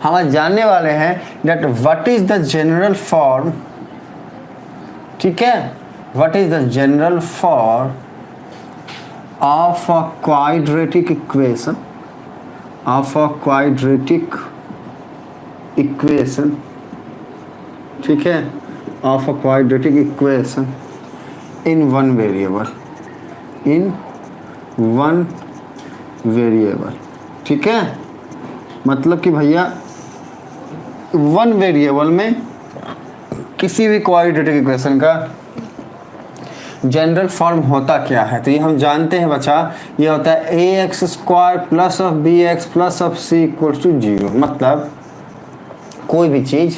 हम आज जानने वाले हैं that what is the general form, ठीक है, what is the general form of a quadratic equation, ठीक है, of a quadratic equation in one variable, ठीक है। मतलब कि भैया वन वेरिएबल में किसी भी क्वाड्रेटिक इक्वेशन का जनरल फॉर्म होता क्या है, तो ये हम जानते हैं बच्चा, ये होता है a x square plus of b x plus of c equals to 0। मतलब कोई भी चीज़,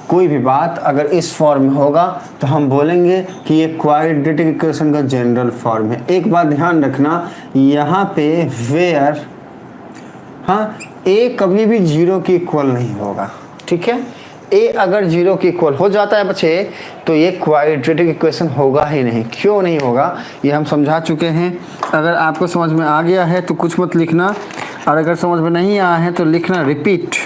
कोई भी बात अगर इस फॉर्म में होगा तो हम बोलेंगे कि ये क्वाड्रेटिक इक्वेशन का जनरल फॉर्म है। एक बात ध्यान रखना यहाँ पे वेयर, हाँ, ए कभी भी 0 के इक्वल नहीं होगा, ठीक है। ए अगर 0 के इक्वल हो जाता है बच्चे तो ये क्वाड्रेटिक इक्वेशन होगा ही नहीं। क्यों नहीं होगा ये हम समझा चुके हैं। अगर आपको समझ में आ गया है तो कुछ मत लिखना, और अगर समझ में नहीं आया है तो लिखना रिपीट,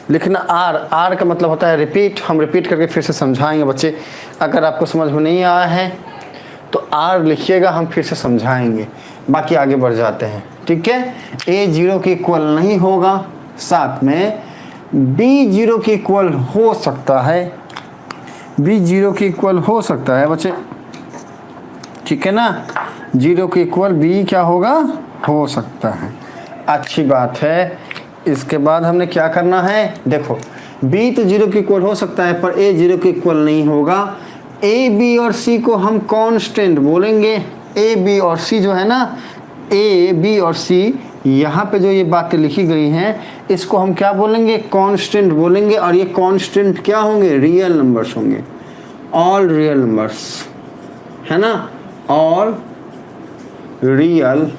लिखना आर का मतलब होता है रिपीट। हम रिपीट करके फिर से समझाएंगे बच्चे। अगर आपको समझ में नहीं आया है तो आर लिखिएगा, हम फिर से समझाएंगे। बाकी आगे बढ़ जाते हैं, ठीक है। ए 0 के इक्वल नहीं होगा, साथ में बी 0 के इक्वल हो सकता है, बी 0 के इक्वल हो सकता है बच्चे, ठीक है ना। 0 के इक्वल बी क्या होगा, हो सकता है। अच्छी बात है। इसके बाद हमने क्या करना है, देखो बी तो 0 के इक्वल हो सकता है पर ए 0 के इक्वल नहीं होगा। ए बी और सी को हम कांस्टेंट बोलेंगे। ए बी और सी जो है ना, ए बी और सी, यहाँ पे जो ये बातें लिखी गई हैं इसको हम क्या बोलेंगे, कांस्टेंट बोलेंगे। और ये कांस्टेंट क्या होंगे, रियल नंबर्स होंगे, ऑल रियल नंबर्स, है ना, ऑल रियल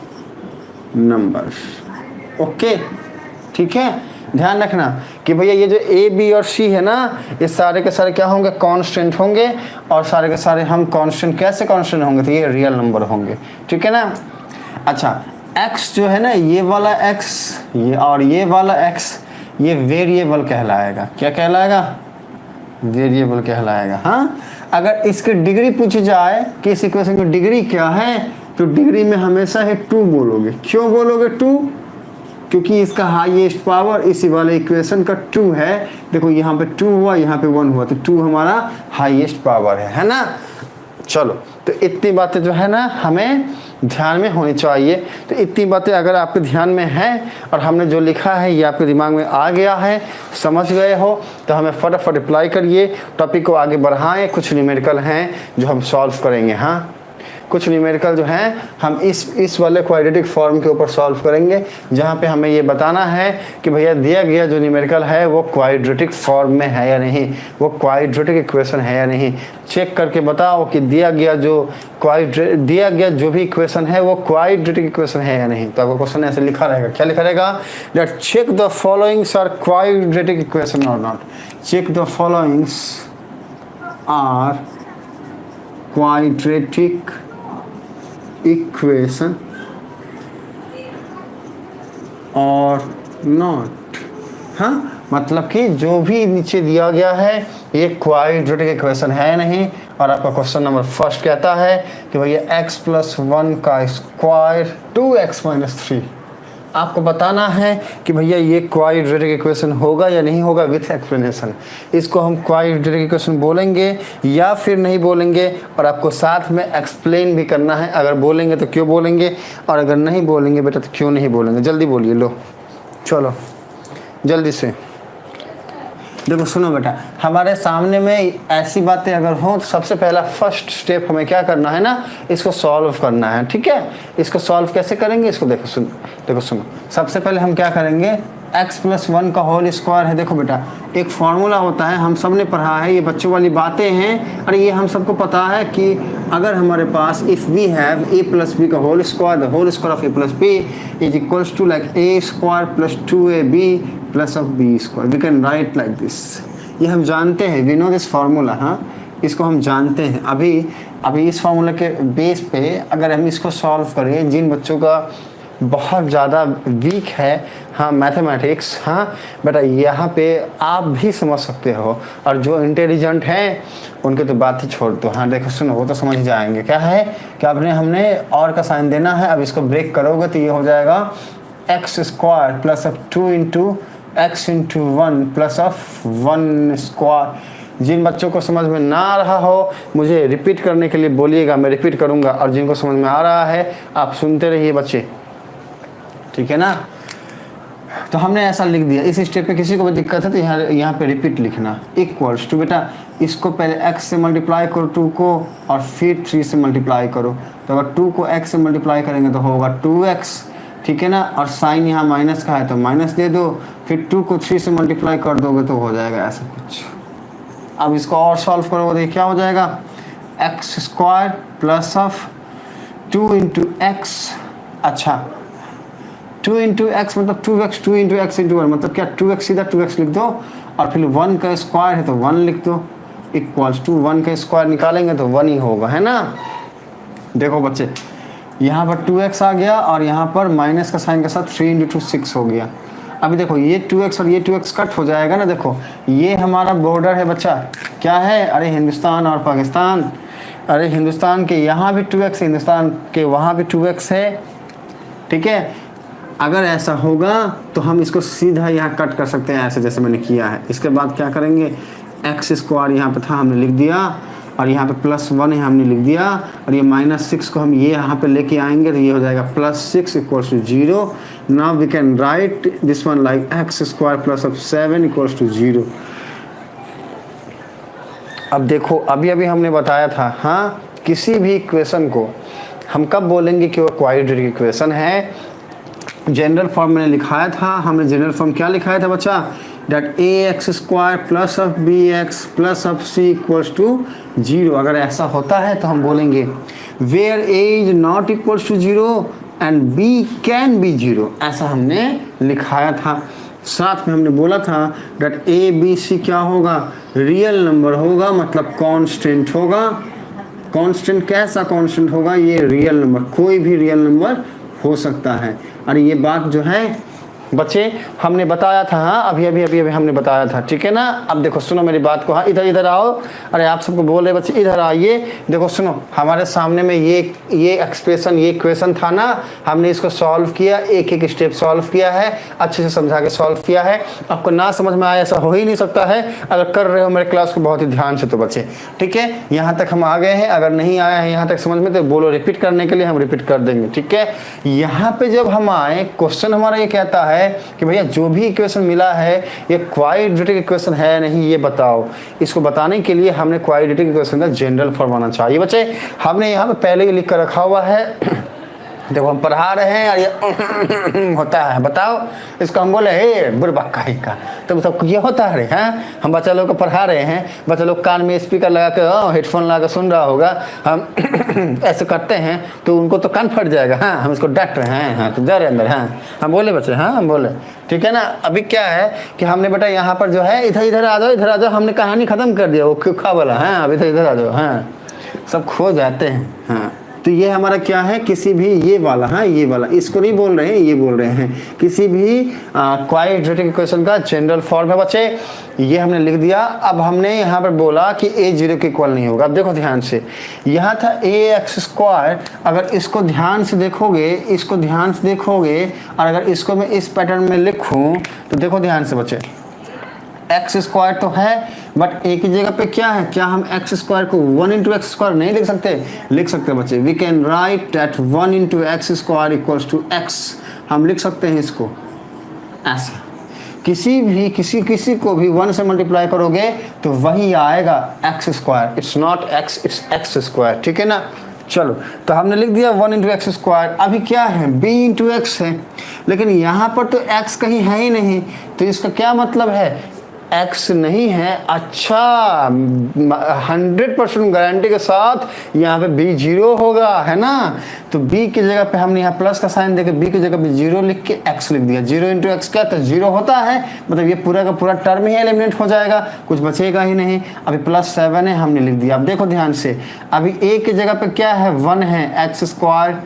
नंबर्स। ओके, ठीक है। ध्यान रखना कि भैया ये जो ए बी और सी है ना, ये सारे के सारे क्या होंगे, कांस्टेंट होंगे। और सारे के सारे हम कांस्टेंट, कैसे कांस्टेंट होंगे, तो ये रियल नंबर होंगे, ठीक है ना। अच्छा, x जो है ना, ये वाला x, ये और ये वाला x, ये वेरिएबल कहलाएगा। क्या कहलाएगा, वेरिएबल कहलाएगा। हाँ, अगर इसकी डिग्री पूछी जाए कि इस इक्वेशन की डिग्री क्या है, तो डिग्री में हमेशा है 2 बोलोगे। क्यों बोलोगे 2, क्योंकि इसका हाईएस्ट पावर इसी वाले इक्वेशन का 2 है। देखो यहाँ पे 2 हुआ, यहाँ पे 1 हुआ, तो 2 हमारा हाईएस्ट पावर है ना। चलो, तो इतनी बातें जो है ना हमें ध्यान में होनी चाहिए। तो इतनी बातें अगर आपके ध्यान में हैं और हमने जो लिखा है ये आपके दिमाग में आ गया है, समझ गए हो, तो हमें फटाफट रिप्लाई करिए, टॉपिक को आगे बढ़ाएं। कुछ न्यूमेरिकल हैं जो हम सॉल्व करेंगे। हाँ, कुछ न्यूमेरिकल जो हैं हम इस वाले क्वाड्रेटिक फॉर्म के ऊपर सॉल्व करेंगे, जहाँ पे हमें ये बताना है कि भैया दिया गया जो न्यूमेरिकल है वो क्वाड्रेटिक फॉर्म में है या नहीं, वो क्वाड्रेटिक इक्वेशन है या नहीं। चेक करके बताओ कि दिया गया जो भी इक्वेशन है वो क्वाड्रेटिक इक्वेशन है या नहीं। तो आपको क्वेश्चन ऐसे लिखा रहेगा, क्या लिखा रहेगा, that check the followings are quadratic equation or not. Check the followings are quadratic equation or not. हाँ, मतलब कि जो भी नीचे दिया गया है ये क्वाड्रेटिक इक्वेशन है नहीं। और आपका क्वेश्चन नंबर फर्स्ट कहता है कि भैया x + 1 का स्क्वायर 2x - 3। आपको बताना है कि भैया ये क्वाड्रेटिक इक्वेशन होगा या नहीं होगा विथ एक्सप्लेनेशन। इसको हम क्वाड्रेटिक इक्वेशन बोलेंगे या फिर नहीं बोलेंगे, और आपको साथ में एक्सप्लेन भी करना है। अगर बोलेंगे तो क्यों बोलेंगे, और अगर नहीं बोलेंगे बेटा तो क्यों नहीं बोलेंगे। जल्दी बोलिए, लो चलो जल्दी से। देखो सुनो बेटा, हमारे सामने में ऐसी बातें अगर हों तो सबसे पहला फर्स्ट स्टेप हमें क्या करना है ना, इसको सॉल्व करना है, ठीक है। इसको सॉल्व कैसे करेंगे, इसको देखो सुनो। सबसे पहले हम क्या करेंगे, x + 1 का होल स्क्वायर है। देखो बेटा, एक फार्मूला होता है, हम सब ने पढ़ा है, ये बच्चों वाली बातें हैं। और ये हम सबको पता है कि अगर हमारे पास if we have a + b का whole square, the whole square of a + b is equals to like a² + 2ab + b²। We can write like this. ये हम जानते हैं, वी नो दिस फार्मूला। हाँ, इसको हम जानते हैं। अभी इस फार्मूला के बेस पे अगर हम इसको सॉल्व करें, जिन बच्चों का बहुत ज़्यादा वीक है हाँ मैथमेटिक्स, हाँ बेटा यहाँ पे आप भी समझ सकते हो, और जो इंटेलिजेंट हैं उनके तो बात ही छोड़ दो। हाँ देखो सुनो, वो तो समझ ही जाएंगे। क्या है कि आपने हमने और का साइन देना है, अब इसको ब्रेक करोगे तो ये हो जाएगा x square plus of 2 into x into 1 plus of 1 square. जिन बच्चों को समझ में ना आ रहा हो मुझे रिपीट करने के लिए बोलिएगा, मैं रिपीट करूँगा, और जिनको समझ में आ रहा है आप सुनते रहिए बच्चे, ठीक है ना। तो हमने ऐसा लिख दिया। इस स्टेप पे किसी को भी दिक्कत है तो यहाँ पे रिपीट लिखना। इक्वल्स टू बेटा इसको पहले x से मल्टीप्लाई करो 2 को, और फिर 3 से मल्टीप्लाई करो। तो अगर 2 को x से मल्टीप्लाई करेंगे तो होगा 2x, ठीक है ना। और साइन यहाँ माइनस का है तो माइनस दे दो, फिर 2 को 3 से मल्टीप्लाई कर दोगे तो हो जाएगा ऐसा कुछ। अब इसको और सॉल्व करोगे तो क्या हो जाएगा, x square plus of 2 into x, अच्छा 2 इंटू एक्स मतलब 2x, 2 इंटू एक्स इंटू 1 मतलब क्या 2x, सीधा 2x लिख दो, और फिर 1 का स्क्वायर है तो 1 लिख दो, इक्वल्स टू 1 का स्क्वायर निकालेंगे तो 1 ही होगा, है ना। देखो बच्चे यहाँ पर 2x आ गया, और यहाँ पर माइनस का साइन के साथ 3 इंटू 6 हो गया। अभी देखो ये 2x और ये 2x कट हो जाएगा ना। देखो ये हमारा बॉर्डर है बच्चा, क्या है, अरे हिंदुस्तान और पाकिस्तान। अरे हिंदुस्तान के यहाँ भी 2x, हिंदुस्तान के वहाँ भी 2x है, ठीक है। अगर ऐसा होगा तो हम इसको सीधा यहाँ कट कर सकते हैं ऐसे जैसे मैंने किया है। इसके बाद क्या करेंगे, एक्स स्क्वायर यहाँ पे था हमने लिख दिया, और यहाँ पे +1 है हमने लिख दिया, और ये -6 को हम ये यहाँ पे लेके आएंगे तो ये हो जाएगा +6 equals to 0। Now we can write this one like x square plus of 7 equals to 0। अब देखो अभी अभी हमने बताया था, हाँ किसी भी इक्वेशन को हम कब बोलेंगे कि वो क्वाड्रेटिक इक्वेशन है। जनरल फॉर्म मैंने लिखाया था, हमने जनरल फॉर्म क्या लिखाया था बच्चा, that ax square plus of bx plus of c equals to 0। अगर ऐसा होता है तो हम बोलेंगे where a is not equals to 0 and b can be 0, ऐसा हमने लिखाया था। साथ में हमने बोला था डेट a b c क्या होगा, रियल नंबर होगा, मतलब कांस्टेंट होगा। कांस्टेंट कैसा कांस्टेंट होगा, ये रियल नंबर, कोई भी रियल नंबर हो सकता है। और ये बात जो है बच्चे हमने बताया था, हाँ अभी हमने बताया था, ठीक है ना। अब देखो सुनो मेरी बात को, हाँ इधर आओ, अरे आप सबको बोल रहे बच्चे इधर आइए। देखो सुनो, हमारे सामने में ये एक्सप्रेशन, ये इक्वेशन था ना, हमने इसको सॉल्व किया, एक एक स्टेप सॉल्व किया है, अच्छे से समझा के सॉल्व किया है। आपको ना समझ में आया ऐसा हो ही नहीं सकता है अगर कर रहे हो मेरे क्लास को बहुत ही ध्यान से तो बच्चे, ठीक है। यहाँ तक हम आ गए हैं, अगर नहीं आया है यहाँ तक समझ में तो बोलो रिपीट करने के लिए, हम रिपीट कर देंगे, ठीक है। यहाँ पे जब हम आए, क्वेश्चन हमारा ये कहता है कि भैया जो भी इक्वेशन मिला है ये क्वाड्रेटिक इक्वेशन है नहीं, ये बताओ। इसको बताने के लिए हमने क्वाड्रेटिक इक्वेशन का जनरल फॉर्म आना चाहिए बच्चे। हमने यहाँ पे पहले ही लिख कर रखा हुआ है, देखो हम पढ़ा रहे हैं और ये होता है, बताओ इसको हम बोले हे बुरबक्का ही का, तो सबको ये होता है। हैं हम बच्चा लोग को पढ़ा रहे हैं, बच्चा लोग कान में स्पीकर लगा कर हेडफोन लगा कर सुन रहा होगा, हम ऐसे करते हैं तो उनको तो कान फट जाएगा। हाँ हम इसको डट रहे हैं, हाँ तो जा रहे अंदर, हाँ हम बोले बच्चे, हाँ हम बोले, ठीक है ना। अभी क्या है कि हमने बेटा यहाँ पर जो है इधर आ जाओ, इधर आ जाओ, हमने कहानी खत्म कर दिया वो क्यों वाला, हाँ अब इधर आ जाओ, हाँ सब खो जाते हैं। हाँ तो ये हमारा क्या है, किसी भी ये वाला, हाँ ये वाला, इसको नहीं बोल रहे हैं, ये बोल रहे हैं किसी भी क्वाड्रेटिक इक्वेशन का जनरल फॉर्म है बच्चे। ये हमने लिख दिया। अब हमने यहाँ पर बोला कि a 0 के इक्वल नहीं होगा। अब देखो ध्यान से, यहाँ था ax स्क्वायर, अगर इसको ध्यान से देखोगे, इसको ध्यान से देखोगे, और अगर इसको मैं इस पैटर्न में लिखूँ तो देखो ध्यान से बच्चे, एक्स स्क्वायर तो है बट एक ही जगह पे क्या है, क्या हम एक्स स्क्वायर को 1 इंटू एक्स स्क्वायर नहीं लिख सकते? लिख सकते बच्चे। We can write that 1 into x square equals to x, हम लिख सकते हैं इसको ऐसा। किसी को भी 1 से मल्टीप्लाई करोगे तो वही आएगा x square, it's not x, it's x square, ठीक है ना। चलो तो हमने लिख दिया 1 इंटू एक्स स्क्वायर। अभी क्या है, b इंटू एक्स है, लेकिन यहाँ पर तो x कहीं है ही नहीं, तो इसका क्या मतलब है, x नहीं है। अच्छा 100% गारंटी के साथ यहाँ पे b 0 होगा, है ना। तो b की जगह पे हमने यहाँ प्लस का साइन देके b की जगह पे 0 लिख के x लिख दिया। 0 इंटू एक्स क्या, तो 0 होता है, मतलब ये पूरा का पूरा टर्म ही एलिमिनेट हो जाएगा, कुछ बचेगा ही नहीं। अभी +7 है, हमने लिख दिया। अब देखो ध्यान से, अभी a की जगह पे क्या है, 1 है, एक्स स्क्वायर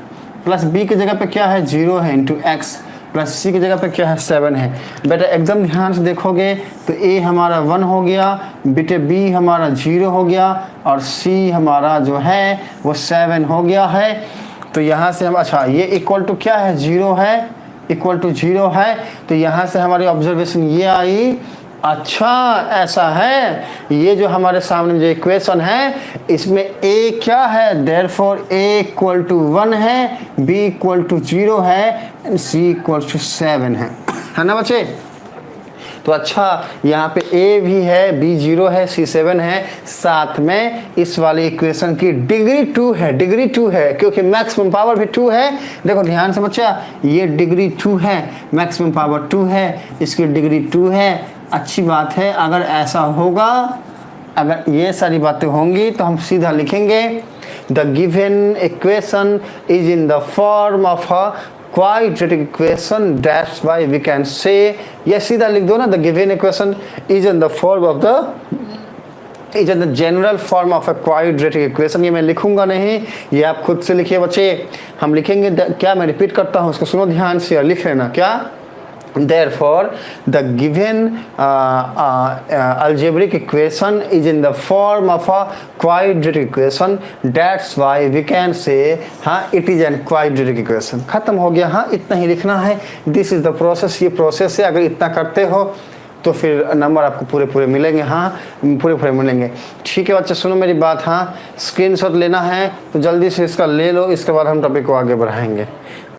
प्लस बी की जगह पे क्या है 0 है इंटू एक्स, प्लस सी की जगह पे क्या है 7 है। बेटा एकदम ध्यान से देखोगे तो ए हमारा 1 हो गया, बेटे बी हमारा 0 हो गया और सी हमारा जो है वो 7 हो गया है। तो यहाँ से हम अच्छा ये इक्वल टू क्या है 0 है, इक्वल टू 0 है। तो यहाँ से हमारी ऑब्जर्वेशन ये आई, अच्छा ऐसा है, ये जो हमारे सामने जो इक्वेशन है इसमें a क्या है, देयरफॉर a इक्वल टू 1 है, b इक्वल टू 0 है एंड c इक्वल टू 7 है ना बच्चे। तो अच्छा यहाँ पे a भी है, b 0 है, c 7 है, साथ में इस वाली इक्वेशन की डिग्री 2 है, डिग्री 2 है क्योंकि मैक्सिमम पावर भी 2 है। देखो ध्यान से बच्चा, ये डिग्री 2 है, मैक्सिमम पावर 2 है, इसकी डिग्री 2 है। अच्छी बात है, अगर ऐसा होगा, अगर ये सारी बातें होंगी तो हम सीधा लिखेंगे the given equation is in the form of a quadratic equation, that's why we can say, ये सीधा लिख दो ना, the given equation is in the form of the is in the general form of a quadratic equation। ये मैं लिखूंगा नहीं, ये आप खुद से लिखिए बच्चे, हम लिखेंगे क्या, मैं रिपीट करता हूँ, उसको सुनो ध्यान से और लिख लेना क्या। Therefore, the given algebraic equation is in the form of a quadratic equation. That's why we can say, हाँ, it is a quadratic equation। खत्म हो गया, हाँ, इतना ही लिखना है। This is the process, ये प्रोसेस है। अगर इतना करते हो तो फिर नंबर आपको पूरे पूरे मिलेंगे, हाँ, पूरे पूरे मिलेंगे। ठीक है बच्चे, सुनो मेरी बात, हाँ, स्क्रीनशॉट लेना है तो जल्दी से इसका ले लो, इसके बाद हम टॉपिक को आगे बढ़ाएंगे।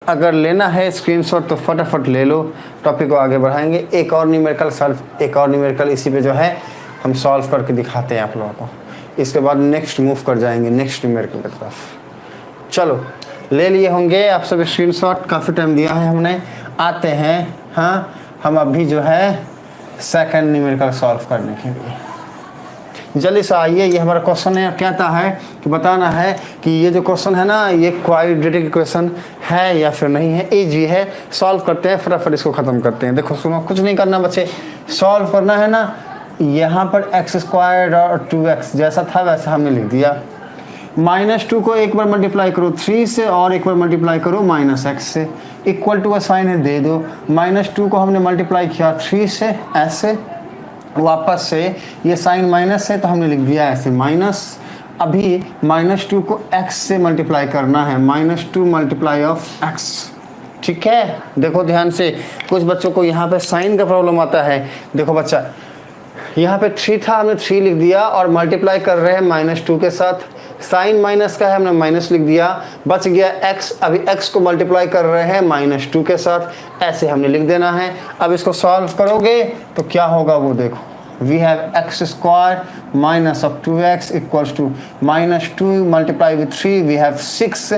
अगर लेना है स्क्रीनशॉट तो फटाफट ले लो, टॉपिक को आगे बढ़ाएंगे। एक और न्यूमेरिकल इसी पे जो है हम सॉल्व करके दिखाते हैं आप लोगों को, इसके बाद नेक्स्ट मूव कर जाएंगे नेक्स्ट न्यूमेरिकल की तरफ। चलो ले लिए होंगे आप सब स्क्रीनशॉट, काफ़ी टाइम दिया है हमने। आते हैं, हाँ, हम अभी जो है सेकंड न्यूमेरिकल सॉल्व करने के लिए। जल्दी से आइए, ये हमारा क्वेश्चन है, कहता है कि बताना है कि ये जो क्वेश्चन है ना, ये क्वाड्रेटिक इक्वेशन है या फिर नहीं है। इजी है, सॉल्व करते हैं, फटाफट इसको ख़त्म करते हैं। देखो सुनो, कुछ नहीं करना बच्चे, सॉल्व करना है ना, यहाँ पर x² और 2x जैसा था वैसा हमने लिख दिया। -2 को एक बार मल्टीप्लाई करो 3 से और एक बार मल्टीप्लाई करो -x से, इक्वल टू का साइन है दे दो। -2 को हमने मल्टीप्लाई किया 3 से, ऐसे वापस से ये साइन माइनस है तो हमने लिख दिया ऐसे माइनस। अभी -2 को x से मल्टीप्लाई करना है, -2 मल्टीप्लाई ऑफ x। ठीक है, देखो ध्यान से, कुछ बच्चों को यहाँ पे साइन का प्रॉब्लम आता है। देखो बच्चा, यहाँ पे 3 था, हमने 3 लिख दिया और मल्टीप्लाई कर रहे हैं -2 के साथ, साइन माइनस का है, हमने माइनस लिख दिया, बच गया x। अभी x को मल्टीप्लाई कर रहे हैं -2 के साथ, ऐसे हमने लिख देना है। अब इसको सॉल्व करोगे तो क्या होगा वो देखो, we have x² minus of 2x equals to -2 multiply with 3 we have 6,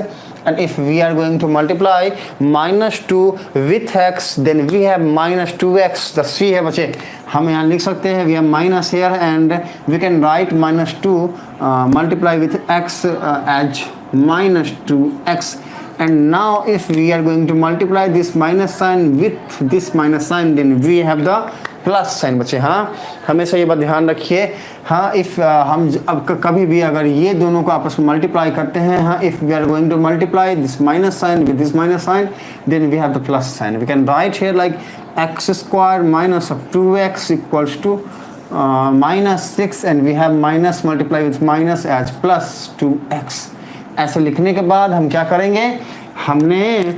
and if we are going to multiply -2 with x then we have -2x। the c है बच्चे, हम यहाँ लिख सकते हैं we have minus here and we can write -2 multiply with x as -2x। and now if we are going to multiply this minus sign with this minus sign then we have the plus sign बच्चे। हाँ, हमेशा ये बात ध्यान रखिए। हाँ, if हम अब कभी भी अगर ये दोनों को आपस में मल्टीप्लाई करते हैं, हाँ, if we are going to multiply this minus sign with this minus sign then we have the plus sign. We can write here like x² minus of 2x equals to -6 and we have minus multiply with minus as +2x। ऐसे लिखने के बाद हम क्या करेंगे, हमने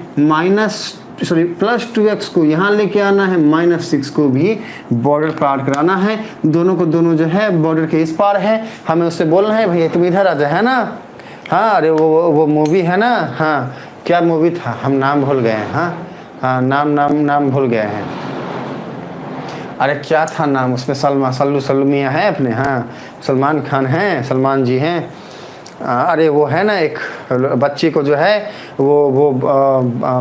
+2x को यहाँ लेके आना है, -6 को भी बॉर्डर पार कराना है, दोनों को दोनों जो है बॉर्डर के इस पार है। हमें उससे बोलना है भैया तुम इधर आ जा, है ना। हाँ, अरे वो मूवी है ना, हाँ, क्या मूवी था, हम नाम भूल गए हैं। हाँ, नाम भूल गए हैं। अरे क्या था नाम, उसमें सल्लू मियाँ हैं अपने, हाँ, सलमान खान हैं, सलमान जी हैं। अरे वो है ना, एक बच्ची को जो है वो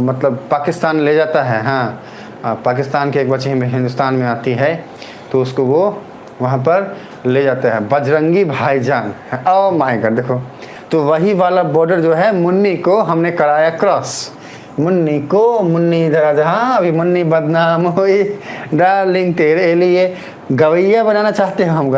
मतलब पाकिस्तान ले जाता है। हाँ, पाकिस्तान के एक बच्ची हिंदुस्तान में आती है तो उसको वो वहाँ पर ले जाते हैं, बजरंगी भाईजान। ओह माय गॉड, देखो तो वही वाला बॉर्डर जो है मुन्नी को हमने कराया क्रॉस। मुन्नी को, मुन्नी इधर जहाँ अभी मुन्नी बदनाम हुई डार्लिंग तेरे लिए। गवैया बनाना चाहते हैं हम,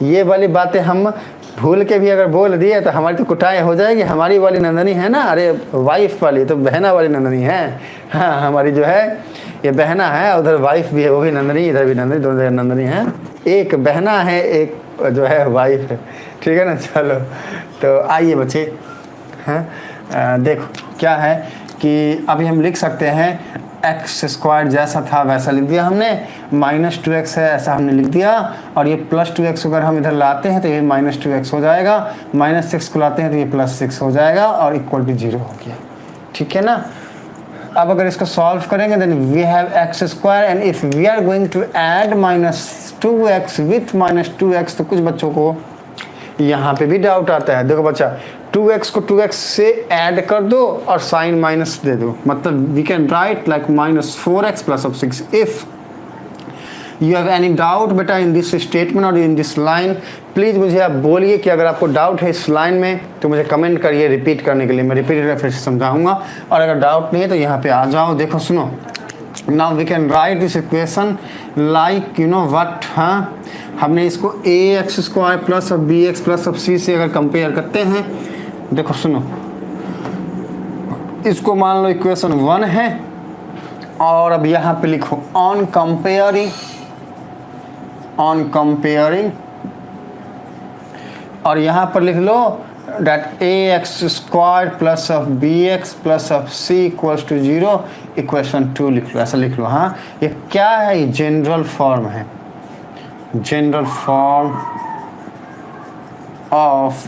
ये वाली बातें हम भूल के भी अगर बोल दिए तो हमारी तो कुटाई हो जाएगी। हमारी वाली नंदनी है ना, अरे वाइफ वाली तो बहना वाली नंदनी है। हाँ, हमारी जो है ये बहना है, उधर वाइफ भी है, वो भी नंदनी, इधर भी नंदनी, दोनों जगह नंदनी है। एक बहना है, एक जो है वाइफ है, ठीक है ना। चलो तो आइए बच्चे, हैं देखो क्या है कि अभी हम लिख सकते हैं एक्स स्क्वायर जैसा था वैसा लिख दिया हमने, -2x है ऐसा हमने लिख दिया, और ये +2x अगर हम इधर लाते हैं तो ये -2x हो जाएगा, -6 को लाते हैं तो ये +6 हो जाएगा और इक्वल टू 0 हो गया, ठीक है ना। अब अगर इसको सॉल्व करेंगे then we have x square and if we are going to add -2x with -2x, तो कुछ बच्चों को यहाँ पे भी डाउट आता है। देखो बच्चा, 2x को 2x से ऐड कर दो और साइन माइनस दे दो, मतलब we can write like -4x plus 6। If you have any doubt बेटा इन दिस स्टेटमेंट और इन दिस लाइन, प्लीज़ मुझे आप बोलिए कि अगर आपको डाउट है इस लाइन में तो मुझे कमेंट करिए रिपीट करने के लिए, मैं रिपीट फिर से समझाऊंगा। और अगर डाउट नहीं है तो यहाँ पे आ जाओ। देखो सुनो, now we can write this equation like you know what, हाँ हमने इसको ax² plus of bx plus of c से अगर कंपेयर करते हैं, देखो सुनो, इसको मान लो इक्वेशन 1 है और अब यहाँ पे लिखो ऑन कंपेयरिंग और यहाँ पर लिख लो that ax² plus of bx plus of c equals to 0, equation 2 लिख लो, ऐसा लिख लो। हाँ, ये क्या है, ये जनरल फॉर्म है, general form of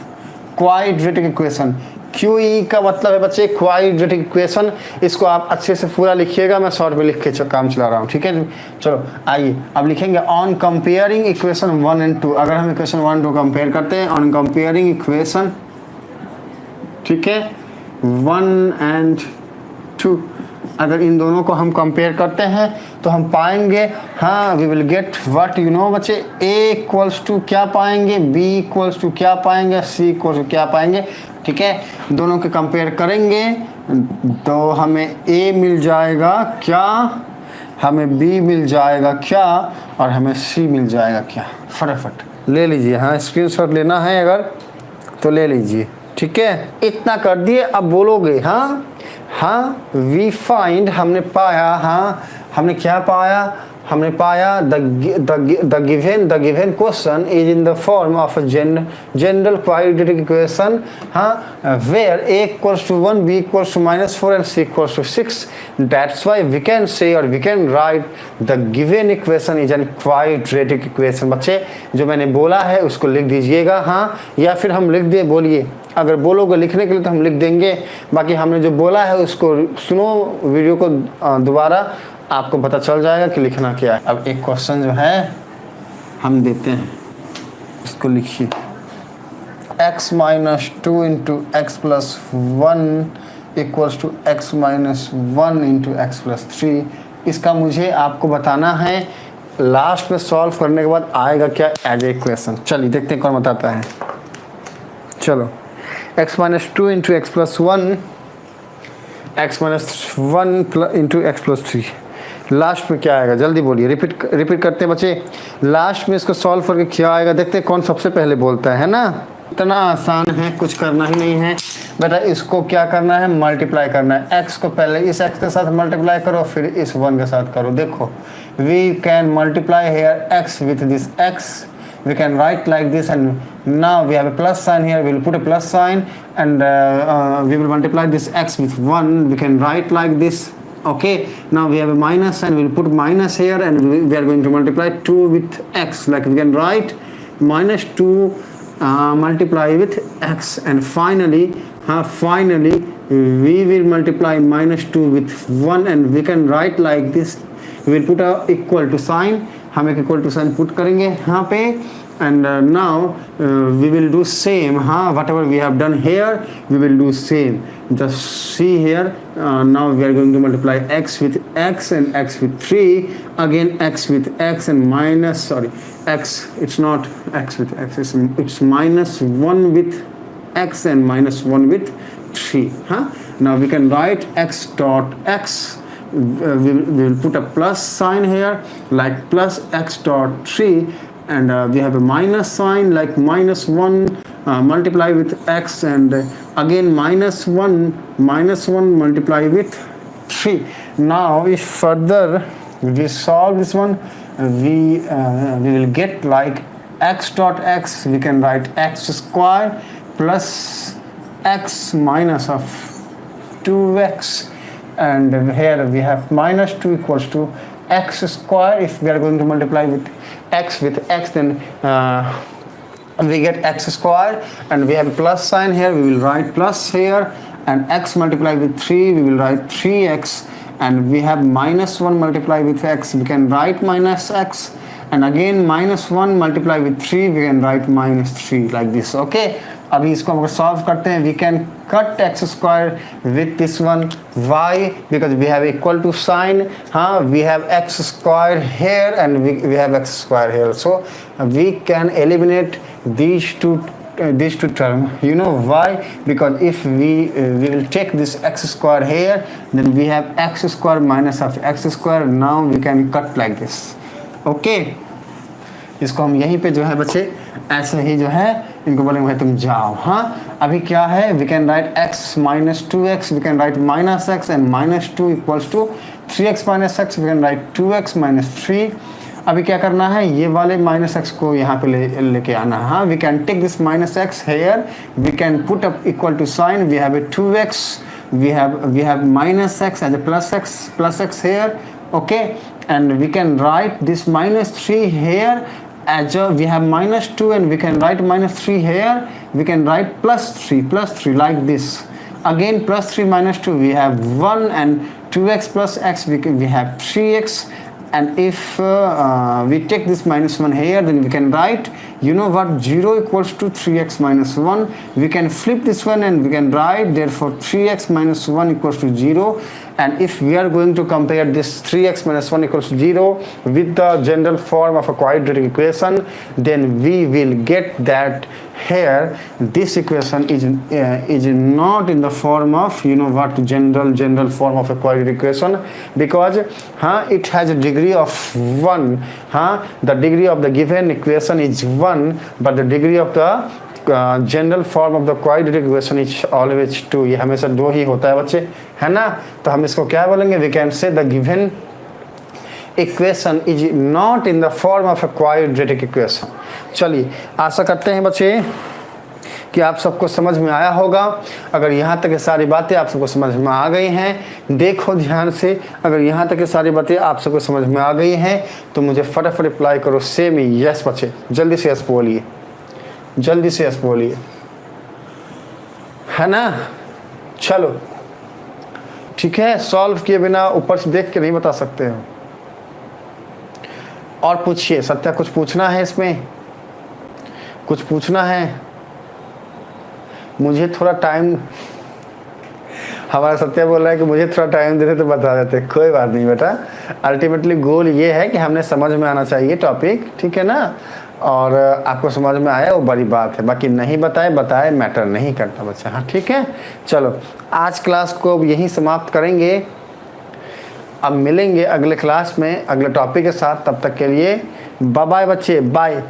quadratic equation. QE का मतलब है बच्चे क्वाड्रेटिक इक्वेशन, इसको आप अच्छे से पूरा लिखिएगा, मैं शॉर्ट में लिख के काम चला रहा हूँ, ठीक है। चलो आइए अब लिखेंगे ऑन कंपेयरिंग इक्वेशन 1 एंड 2। अगर हम इक्वेशन 1 2 कंपेयर करते हैं, ऑन कंपेयरिंग इक्वेशन, ठीक है, 1 एंड 2, अगर इन दोनों को हम कंपेयर करते हैं तो हम पाएंगे, हाँ we will get what you know बच्चे, a इक्वल्स टू क्या पाएंगे, b इक्वल्स टू क्या पाएंगे, c इक्वल्स टू क्या पाएंगे, ठीक है। दोनों के कंपेयर करेंगे तो हमें a मिल जाएगा क्या, हमें b मिल जाएगा क्या, और हमें c मिल जाएगा क्या। फटाफट ले लीजिए, हाँ स्क्रीनशॉट लेना है अगर तो ले लीजिए, ठीक है। इतना कर दिए, अब बोलोगे हाँ वी फाइंड, हमने पाया, हाँ हमने क्या पाया, हमने पाया the given question is in the form of a general quadratic equation, हाँ where a equals to 1, b equals to -4 and c equals to 6, that's why we can say और we can write the given equation is an quadratic equation. बच्चे जो मैंने बोला है उसको लिख दीजिएगा, हाँ, या फिर हम लिख दे, बोलिए, अगर बोलोगे लिखने के लिए तो हम लिख देंगे, बाकी हमने जो बोला है उसको सुनो वीडियो को दोबारा, आपको पता चल जाएगा कि लिखना क्या है। अब एक क्वेश्चन जो है हम देते हैं, इसको लिखिए x - 2 into x plus 1 equals to x - 1 into x plus 3। इसका मुझे आपको बताना है, लास्ट में सॉल्व करने के बाद आएगा क्या एज ए इक्वेशन। चलिए देखते हैं कौन बताता है। चलो x - 2 into x plus 1, x - 1 into x plus 3, last में क्या आएगा, जल्दी बोलिए, रिपीट करते हैं बच्चे। लास्ट में इसको सॉल्व करके क्या आएगा, देखते हैं कौन सबसे पहले बोलता है ना। इतना आसान है, कुछ करना ही नहीं है बेटा। इसको क्या करना है, मल्टीप्लाई करना है। x को पहले इस x के साथ मल्टीप्लाई करो, फिर इस 1 के साथ करो। देखो we can multiply here x with this x, we can write like this, and now we have a plus sign here, we will put a plus sign, and we will multiply this x with 1, we can write like this, okay. Now we have a minus and we will put minus here, and we are going to multiply 2 with x, like we can write -2 multiply with x, and finally we will multiply -2 with 1, and we can write like this, we will put a equal to sign, हम एक equal to sign put करेंगे यहाँ पे, and now we will do same, हाँ whatever we have done here we will do same, just see here. Now we are going to multiply x with x and x with 3, again x with x and minus, sorry x, it's not x with x, it's -1 with x and -1 with 3, हाँ Now we can write x dot x. We will put a plus sign here, like plus x dot 3, and we have a minus sign like -1 multiply with x, and again -1 multiply with 3. Now if further we solve this one, we will get like x dot x, we can write x square plus x minus of 2x, and here we have -2 equals to x square. If we are going to multiply with x, then we get x square, and we have a plus sign here, we will write plus here, and x multiplied with 3, we will write 3x, and we have -1 multiplied with x, we can write minus x, and again -1 multiplied with 3, we can write -3 like this. Okay, अभी इसको हम solve करते हैं. We can cut x square with this one. Why? Because we have equal to sign. We have x square here and we have x square here. So we can eliminate these two terms. You know why? Because if we will take this x square here, then we have x square minus of x square. Now we can cut like this. Okay, इसको हम यहीं पे जो है बच्चे ऐसे ही जो है इनको बोलेंगे भाई तुम जाओ. अभी क्या है, we can write x minus 2x, we can write minus x, and -2 equals to 3x minus x, we can write 2x minus 3. अभी क्या करना है, ये वाले -x को यहाँ पे लेके आना है. We can take this -x here, we can put up equal to sign, we have a 2x, we have -x as a plus x here. Okay, and we can write this -3 here as we have -2, and we can write -3 here, we can write +3 like this. Again +3 -2, we have 1, and 2x plus x, we have 3x, and if we take this -1 here, then we can write, you know what, 0 equals to 3x minus 1. We can flip this one and we can write therefore 3x minus 1 equals to 0. And if we are going to compare this 3x minus 1 equals to 0 with the general form of a quadratic equation, then we will get that here this equation is not in the form of, you know what, general form of a quadratic equation, because it has a degree of 1. The degree of the given equation is 1, but the degree of the general form of the quadratic equation is always 2. ये हमेशा 2 ही होता है बच्चे, है ना. तो हम इसको क्या बोलेंगे, we can say the given equation is not in the form of a quadratic equation. चलिए, आशा करते हैं बच्चे कि आप सबको समझ में आया होगा. अगर यहाँ तक की सारी बातें आप सबको समझ में आ गई हैं, देखो ध्यान से, अगर यहाँ तक की सारी बातें आप सबको समझ में आ गई हैं तो मुझे फटाफट रिप्लाई करो सेम यस बच्चे. जल्दी से यस बोलिए, जल्दी से यस बोलिए, है ना. चलो ठीक है, सॉल्व किए बिना ऊपर से देख के नहीं बता सकते हो. और पूछिए, सत्या कुछ पूछना है, इसमें कुछ पूछना है. मुझे थोड़ा टाइम, हमारा सत्या बोल रहा है कि मुझे थोड़ा टाइम देते तो बता देते. कोई बात नहीं बेटा, अल्टीमेटली गोल ये है कि हमने समझ में आना चाहिए टॉपिक, ठीक है ना. और आपको समझ में आया वो बड़ी बात है, बाकी नहीं बताए मैटर नहीं करता बच्चा. हाँ ठीक है, चलो आज क्लास को अब यहीं समाप्त करेंगे. अब मिलेंगे अगले क्लास में अगले टॉपिक के साथ. तब तक के लिए बाय बाय बच्चे, बाय.